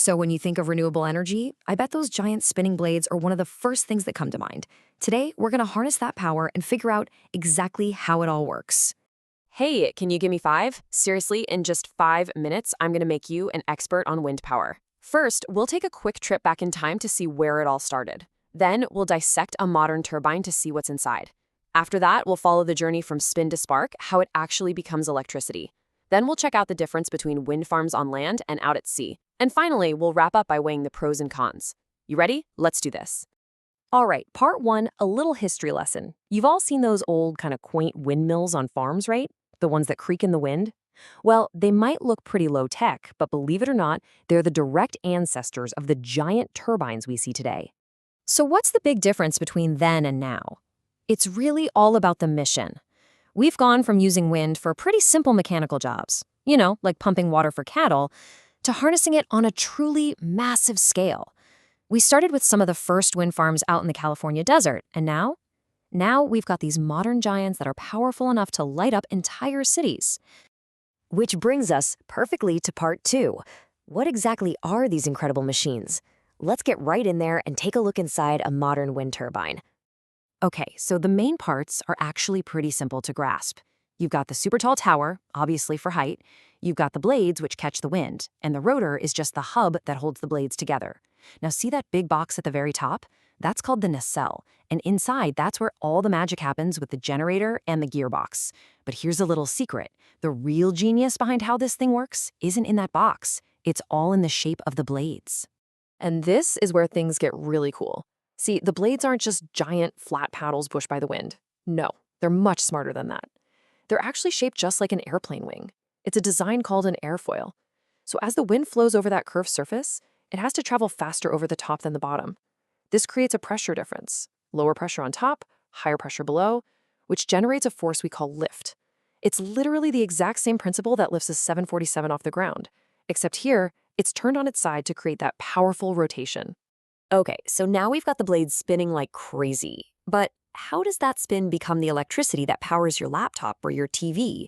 So when you think of renewable energy, I bet those giant spinning blades are one of the first things that come to mind. Today, we're going to harness that power and figure out exactly how it all works. Hey, can you give me 5? Seriously, in just 5 minutes, I'm going to make you an expert on wind power. First, we'll take a quick trip back in time to see where it all started. Then, we'll dissect a modern turbine to see what's inside. After that, we'll follow the journey from spin to spark, how it actually becomes electricity. Then we'll check out the difference between wind farms on land and out at sea. And finally, we'll wrap up by weighing the pros and cons. You ready? Let's do this. All right, part 1, a little history lesson. You've all seen those old kind of quaint windmills on farms, right? The ones that creak in the wind? Well, they might look pretty low-tech, but believe it or not, they're the direct ancestors of the giant turbines we see today. So what's the big difference between then and now? It's really all about the mission. We've gone from using wind for pretty simple mechanical jobs, like pumping water for cattle, to harnessing it on a truly massive scale. We started with some of the first wind farms out in the California desert, and now we've got these modern giants that are powerful enough to light up entire cities. Which brings us perfectly to part 2. What exactly are these incredible machines? Let's get right in there and take a look inside a modern wind turbine. Okay, so the main parts are actually pretty simple to grasp. You've got the super tall tower, obviously for height. You've got the blades, which catch the wind, and the rotor is just the hub that holds the blades together. Now see that big box at the very top? That's called the nacelle, and inside that's where all the magic happens with the generator and the gearbox. But here's a little secret. The real genius behind how this thing works isn't in that box. It's all in the shape of the blades. And this is where things get really cool. See, the blades aren't just giant, flat paddles pushed by the wind. No, they're much smarter than that. They're actually shaped just like an airplane wing. It's a design called an airfoil. So as the wind flows over that curved surface, it has to travel faster over the top than the bottom. This creates a pressure difference, lower pressure on top, higher pressure below, which generates a force we call lift. It's literally the exact same principle that lifts a 747 off the ground, except here, it's turned on its side to create that powerful rotation. Okay, so now we've got the blades spinning like crazy. But how does that spin become the electricity that powers your laptop or your TV?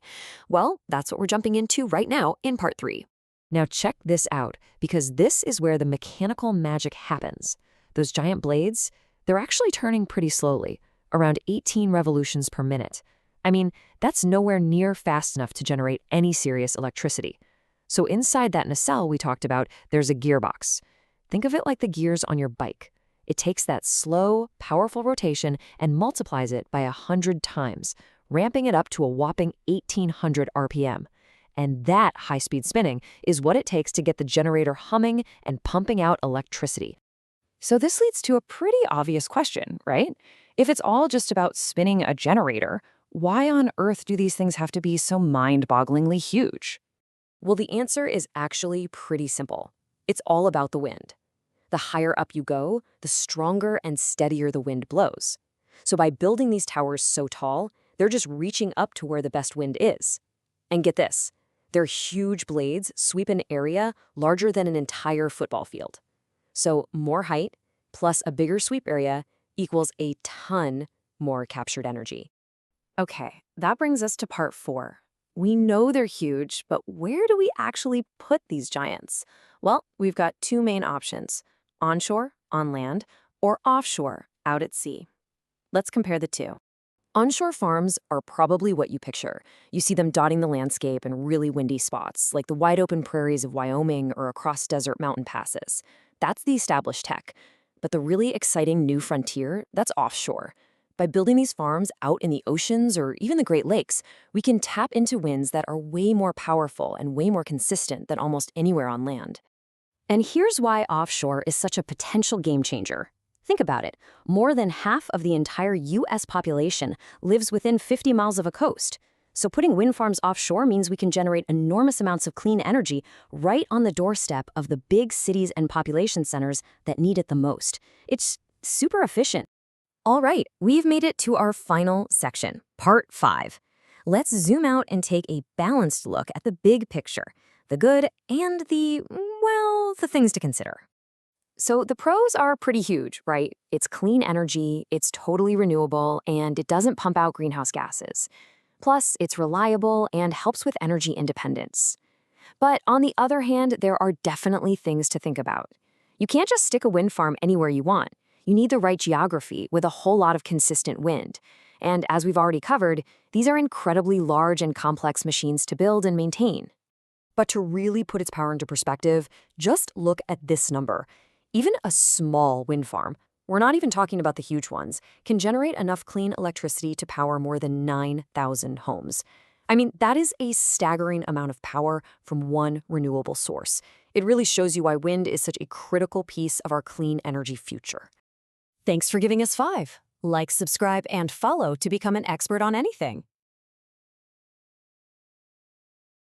Well, that's what we're jumping into right now in part 3. Now check this out, because this is where the mechanical magic happens. Those giant blades, they're actually turning pretty slowly, around 18 revolutions per minute. I mean, that's nowhere near fast enough to generate any serious electricity. So inside that nacelle we talked about, there's a gearbox. Think of it like the gears on your bike. It takes that slow, powerful rotation and multiplies it by 100 times, ramping it up to a whopping 1,800 RPM. And that high-speed spinning is what it takes to get the generator humming and pumping out electricity. So this leads to a pretty obvious question, right? If it's all just about spinning a generator, why on earth do these things have to be so mind-bogglingly huge? Well, the answer is actually pretty simple. It's all about the wind. The higher up you go, the stronger and steadier the wind blows. So by building these towers so tall, they're just reaching up to where the best wind is. And get this, their huge blades sweep an area larger than an entire football field. So more height plus a bigger sweep area equals a ton more captured energy. Okay, that brings us to part 4. We know they're huge, but where do we actually put these giants? Well, we've got 2 main options: onshore, on land, or offshore, out at sea. Let's compare the 2. Onshore farms are probably what you picture. You see them dotting the landscape in really windy spots, like the wide-open prairies of Wyoming or across desert mountain passes. That's the established tech. But the really exciting new frontier, that's offshore. By building these farms out in the oceans or even the Great Lakes, we can tap into winds that are way more powerful and way more consistent than almost anywhere on land. And here's why offshore is such a potential game changer. Think about it. More than half of the entire U.S. population lives within 50 miles of a coast. So putting wind farms offshore means we can generate enormous amounts of clean energy right on the doorstep of the big cities and population centers that need it the most. It's super efficient. All right, we've made it to our final section, part 5. Let's zoom out and take a balanced look at the big picture, the good and the things to consider. So the pros are pretty huge, right? It's clean energy, it's totally renewable, and it doesn't pump out greenhouse gases. Plus, it's reliable and helps with energy independence. But on the other hand, there are definitely things to think about. You can't just stick a wind farm anywhere you want. You need the right geography with a whole lot of consistent wind. And as we've already covered, these are incredibly large and complex machines to build and maintain. But to really put its power into perspective, just look at this number. Even a small wind farm, we're not even talking about the huge ones, can generate enough clean electricity to power more than 9,000 homes. I mean, that is a staggering amount of power from one renewable source. It really shows you why wind is such a critical piece of our clean energy future. Thanks for giving us 5. Like, subscribe, and follow to become an expert on anything.